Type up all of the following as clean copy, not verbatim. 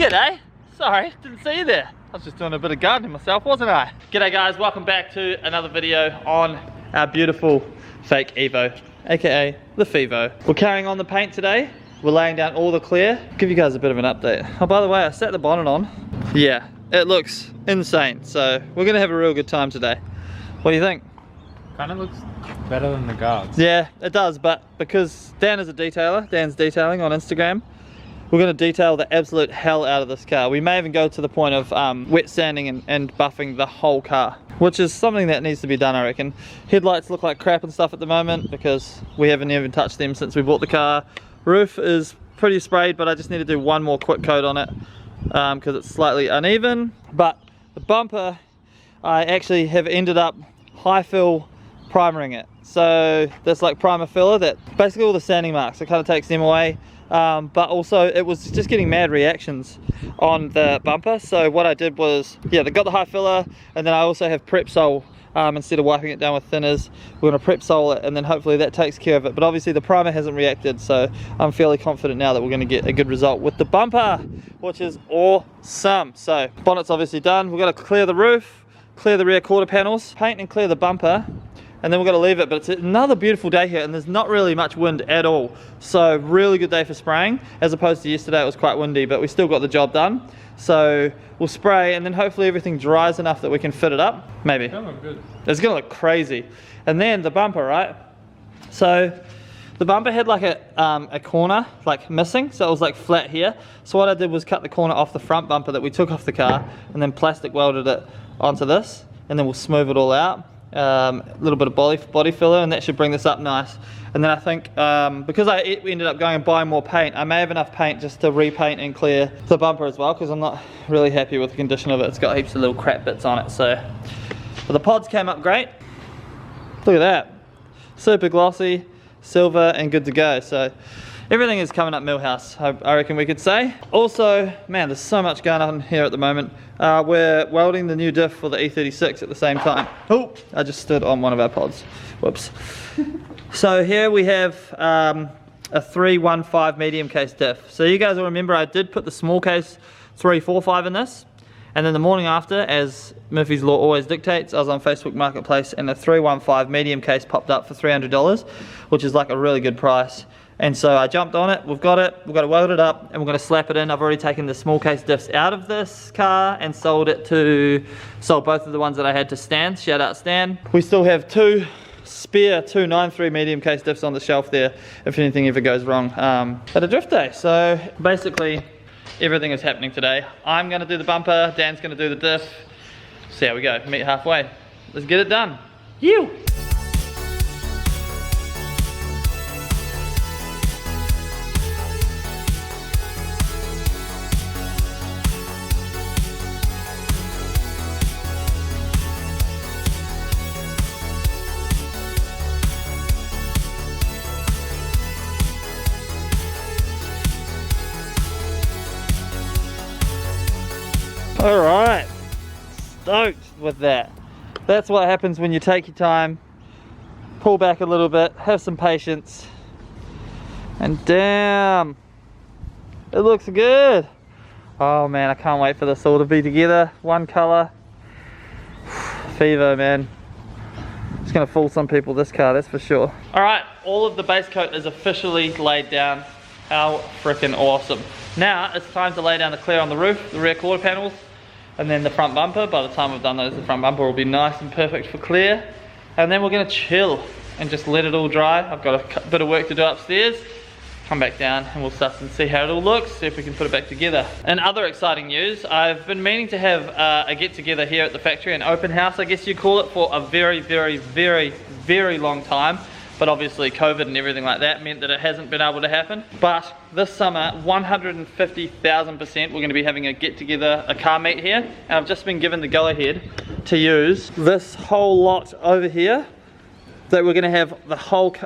G'day. Sorry, didn't see you there. I was just doing a bit of gardening myself, wasn't I? G'day guys, welcome back to another video on our beautiful fake Evo, aka the Fevo. We're carrying on the paint today. We're laying down all the clear. Give you guys a bit of an update. Oh, by the way, I set the bonnet on. Yeah, it looks insane. So we're gonna have a real good time today. What do you think? Kind of looks better than the guards. Yeah, it does, but because Dan is a detailer, Dan's detailing on Instagram, we're going to detail the absolute hell out of this car. We may even go to the point of wet sanding and buffing the whole car, which is something that needs to be done, I reckon. Headlights look like crap and stuff at the moment because we haven't even touched them since we bought the car. Roof is pretty sprayed, but I just need to do one more quick coat on it because it's slightly uneven. But the bumper, I actually have ended up high fill primering it. So there's like primer filler that basically all the sanding marks, it kind of takes them away. But also it was just getting mad reactions on the bumper. So what I did was, yeah, they got the high filler, and then I also have prep sole. Instead of wiping it down with thinners, we're going to prep sole it, and then hopefully that takes care of it. But obviously the primer hasn't reacted, so I'm fairly confident now that we're going to get a good result with the bumper, which is awesome. So bonnet's obviously done. We've got to clear the roof, clear the rear quarter panels, paint and clear the bumper, and then we're going to leave it. But it's another beautiful day here, and there's not really much wind at all, so really good day for spraying. As opposed to yesterday, it was quite windy, but we still got the job done. So we'll spray, and then hopefully everything dries enough that we can fit it up. Maybe. It's gonna look good. It's gonna look crazy. And then the bumper, right? So the bumper had like a corner like missing, so it was like flat here. So what I did was cut the corner off the front bumper that we took off the car, and then plastic welded it onto this, and then we'll smooth it all out. A little bit of body filler, and that should bring this up nice. And then I think because we ended up going and buying more paint, I may have enough paint just to repaint and clear the bumper as well, because I'm not really happy with the condition of it. It's got heaps of little crap bits on it. So, but the pods came up great. Look at that, super glossy, silver, and good to go. So everything is coming up Millhouse, I reckon we could say. Also, man, there's so much going on here at the moment. We're welding the new diff for the E36 at the same time. Oh, I just stood on one of our pods. Whoops. So here we have a 315 medium case diff. So you guys will remember I did put the small case 345 in this. And then the morning after, as Murphy's Law always dictates, I was on Facebook Marketplace and the 315 medium case popped up for $300, which is like a really good price. And so I jumped on it, we've got to weld it up, and we're going to slap it in. I've already taken the small case diffs out of this car and sold both of the ones that I had to Stan. Shout out Stan. We still have two spare 293 medium case diffs on the shelf there if anything ever goes wrong at a drift day. So basically everything is happening today. I'm going to do the bumper, Dan's going to do the diff. See how we go, meet halfway. Let's get it done. You. Alright, stoked with that. That's what happens when you take your time, pull back a little bit, have some patience, and damn, it looks good. Oh man, I can't wait for this all to be together, one colour. Fevo, man. It's gonna fool some people, this car, that's for sure. Alright, all of the base coat is officially laid down. How freaking awesome. Now it's time to lay down the clear on the roof, the rear quarter panels, and then the front bumper. By the time we've done those, the front bumper will be nice and perfect for clear. And then we're gonna chill and just let it all dry. I've got a bit of work to do upstairs. Come back down and we'll suss and see how it all looks, see if we can put it back together. And other exciting news, I've been meaning to have a get together here at the factory, an open house I guess you'd call it, for a very, very, very, very long time. But obviously COVID and everything like that meant that it hasn't been able to happen. But this summer, 150,000% we're going to be having a get together, a car meet here. And I've just been given the go ahead to use this whole lot over here. That we're going to have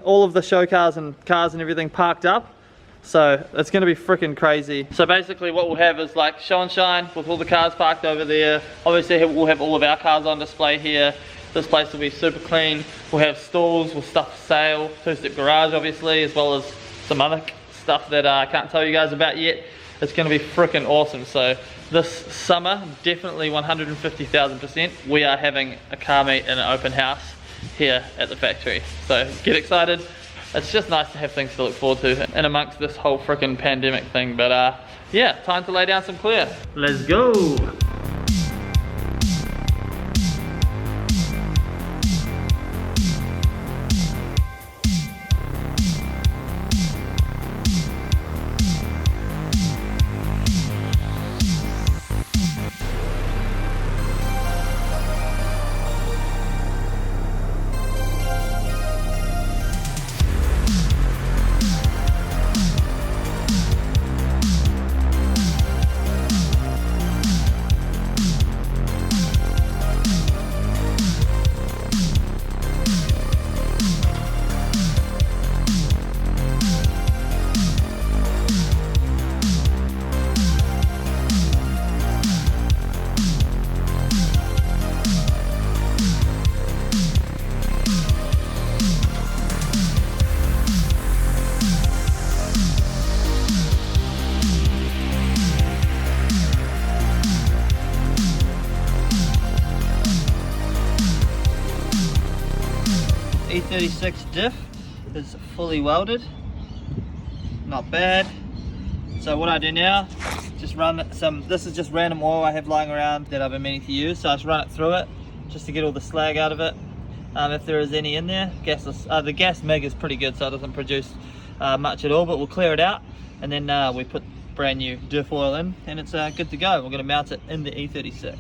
all of the show cars and everything parked up. So it's going to be freaking crazy. So basically what we'll have is like show and shine with all the cars parked over there. Obviously we'll have all of our cars on display here. This place will be super clean. We'll have stalls with stuff for sale, two-step garage obviously, as well as some other stuff that I can't tell you guys about yet. It's going to be freaking awesome. So this summer, definitely 150,000%, we are having a car meet and an open house here at the factory. So get excited. It's just nice to have things to look forward to in amongst this whole freaking pandemic thing. But yeah, time to lay down some clear. Let's go. E36 diff is fully welded, not bad. So what I do now, just run some, this is just random oil I have lying around that I've been meaning to use, so I just run it through it just to get all the slag out of it. If there is any in there, the gas MIG is pretty good, so it doesn't produce much at all, but we'll clear it out and then we put brand new diff oil in and it's good to go. We're going to mount it in the E36.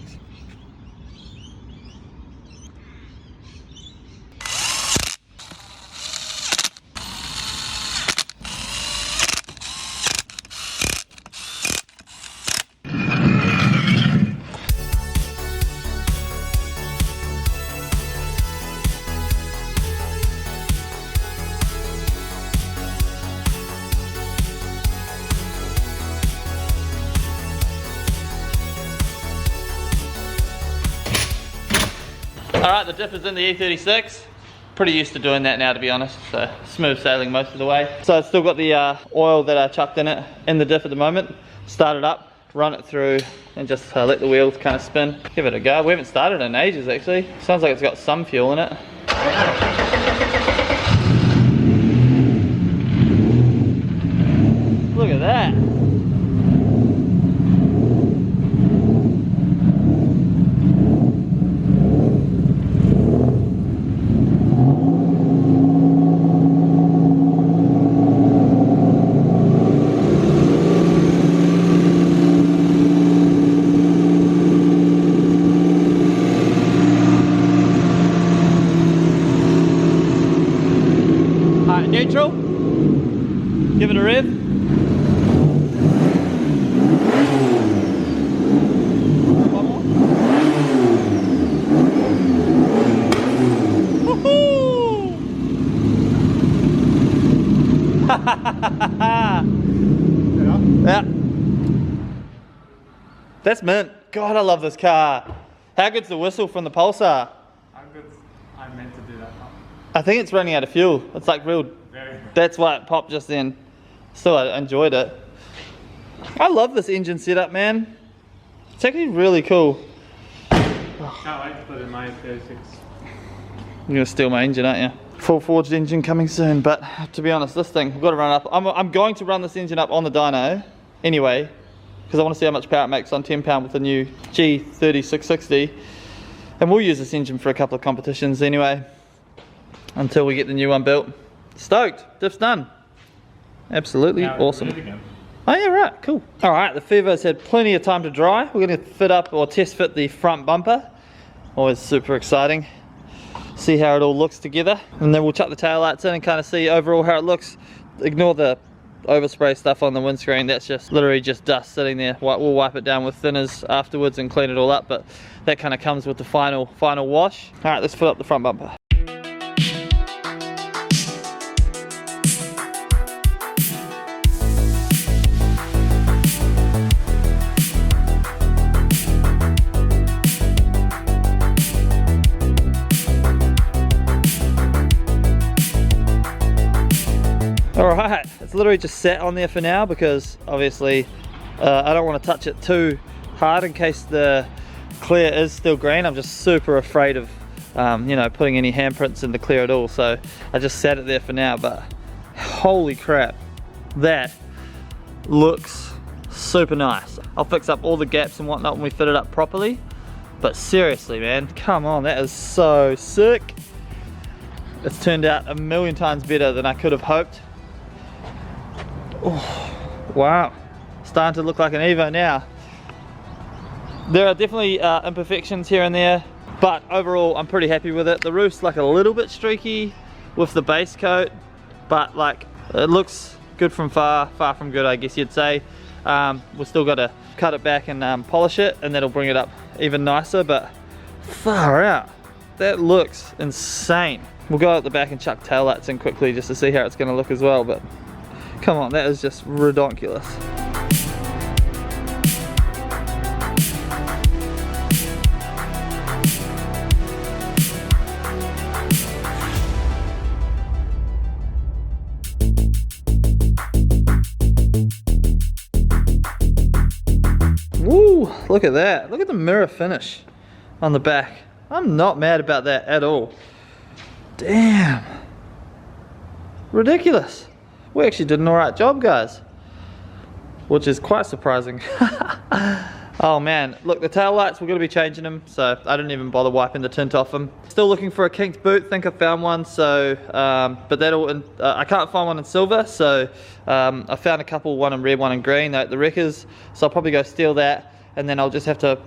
Alright, the diff is in the E36. Pretty used to doing that now, to be honest, so smooth sailing most of the way. So it's still got the oil that I chucked in it in the diff at the moment. Start it up, run it through and just let the wheels kind of spin. Give it a go. We haven't started in ages actually. Sounds like it's got some fuel in it. Look at that. Neutral, give it a rev. One more. Woohoo! Yeah. That's mint. God, I love this car. How good's the whistle from the Pulsar? How good I meant to do that. I think it's running out of fuel. It's like real. That's why it popped just then. Still, I enjoyed it. I love this engine setup, man. It's actually really cool. Can't wait to put in my 36. You're gonna steal my engine, aren't you? Full forged engine coming soon, but to be honest, this thing, I've got to run up. I'm going to run this engine up on the dyno anyway, because I want to see how much power it makes on 10 pound with the new G3660. And we'll use this engine for a couple of competitions anyway, until we get the new one built. Stoked, diff's done. Absolutely now awesome. Oh yeah, right, cool. All right, the Fevo's had plenty of time to dry. We're gonna fit up or test fit the front bumper. Always super exciting. See how it all looks together. And then we'll chuck the taillights in and kind of see overall how it looks. Ignore the overspray stuff on the windscreen. That's just literally just dust sitting there. We'll wipe it down with thinners afterwards and clean it all up, but that kind of comes with the final wash. All right, let's fit up the front bumper. Alright, it's literally just sat on there for now because obviously I don't want to touch it too hard in case the clear is still green. I'm just super afraid of you know, putting any handprints in the clear at all, so I just sat it there for now. But holy crap, that looks super nice. I'll fix up all the gaps and whatnot when we fit it up properly, but seriously man, come on, that is so sick. It's turned out a million times better than I could have hoped. Oh, wow, starting to look like an Evo now. There are definitely imperfections here and there, but overall I'm pretty happy with it. The roof's like a little bit streaky with the base coat, but like it looks good from far from good, I guess you'd say. We've still got to cut it back and polish it, and that'll bring it up even nicer, but far out, that looks insane. We'll go out the back and chuck tail lights in quickly just to see how it's going to look as well, but come on, that is just ridiculous. Woo, look at that. Look at the mirror finish on the back. I'm not mad about that at all. Damn. Ridiculous. We actually did an alright job, guys. Which is quite surprising. Oh man, look, the tail lights, we're going to be changing them, so I didn't even bother wiping the tint off them. Still looking for a kinked boot, think I found one, so, but that'll, I can't find one in silver, so I found a couple, one in red, one in green, they're at the Wreckers, so I'll probably go steal that, and then I'll just have to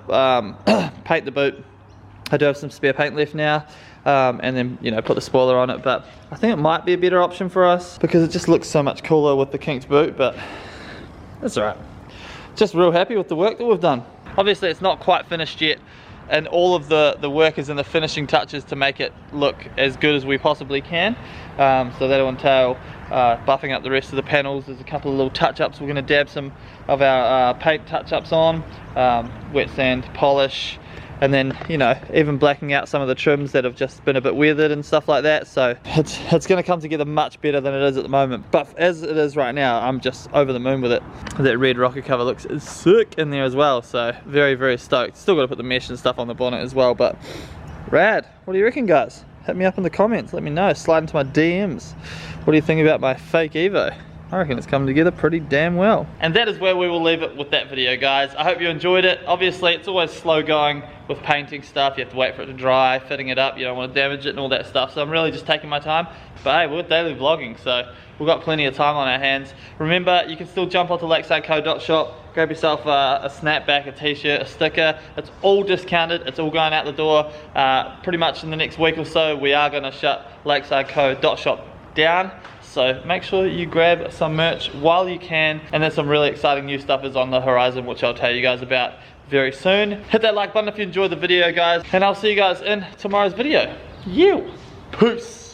paint the boot. I do have some spare paint left now, and then, you know, put the spoiler on it, but I think it might be a better option for us, because it just looks so much cooler with the kinked boot, but that's alright. Just real happy with the work that we've done. Obviously it's not quite finished yet, and all of the work is in the finishing touches to make it look as good as we possibly can. So that'll entail buffing up the rest of the panels. There's a couple of little touch-ups we're going to dab some of our paint touch-ups on, wet sand, polish, and then, you know, even blacking out some of the trims that have just been a bit weathered and stuff like that. So it's going to come together much better than it is at the moment, but as it is right now, I'm just over the moon with it. That red rocker cover looks sick in there as well, so very stoked. Still got to put the mesh and stuff on the bonnet as well, but rad. What do you reckon, guys? Hit me up in the comments, let me know, slide into my DMs. What do you think about my fake Evo? I reckon it's coming together pretty damn well. And that is where we will leave it with that video, guys. I hope you enjoyed it. Obviously, it's always slow going with painting stuff. You have to wait for it to dry, fitting it up. You don't want to damage it and all that stuff. So I'm really just taking my time. But hey, we're daily vlogging, so we've got plenty of time on our hands. Remember, you can still jump onto lakesideco.shop, grab yourself a snapback, a t-shirt, a sticker. It's all discounted. It's all going out the door. Pretty much in the next week or so, we are going to shut lakesideco.shop down. So make sure you grab some merch while you can, and then some really exciting new stuff is on the horizon, which I'll tell you guys about very soon. Hit that like button if you enjoyed the video, guys, and I'll see you guys in tomorrow's video. Peace.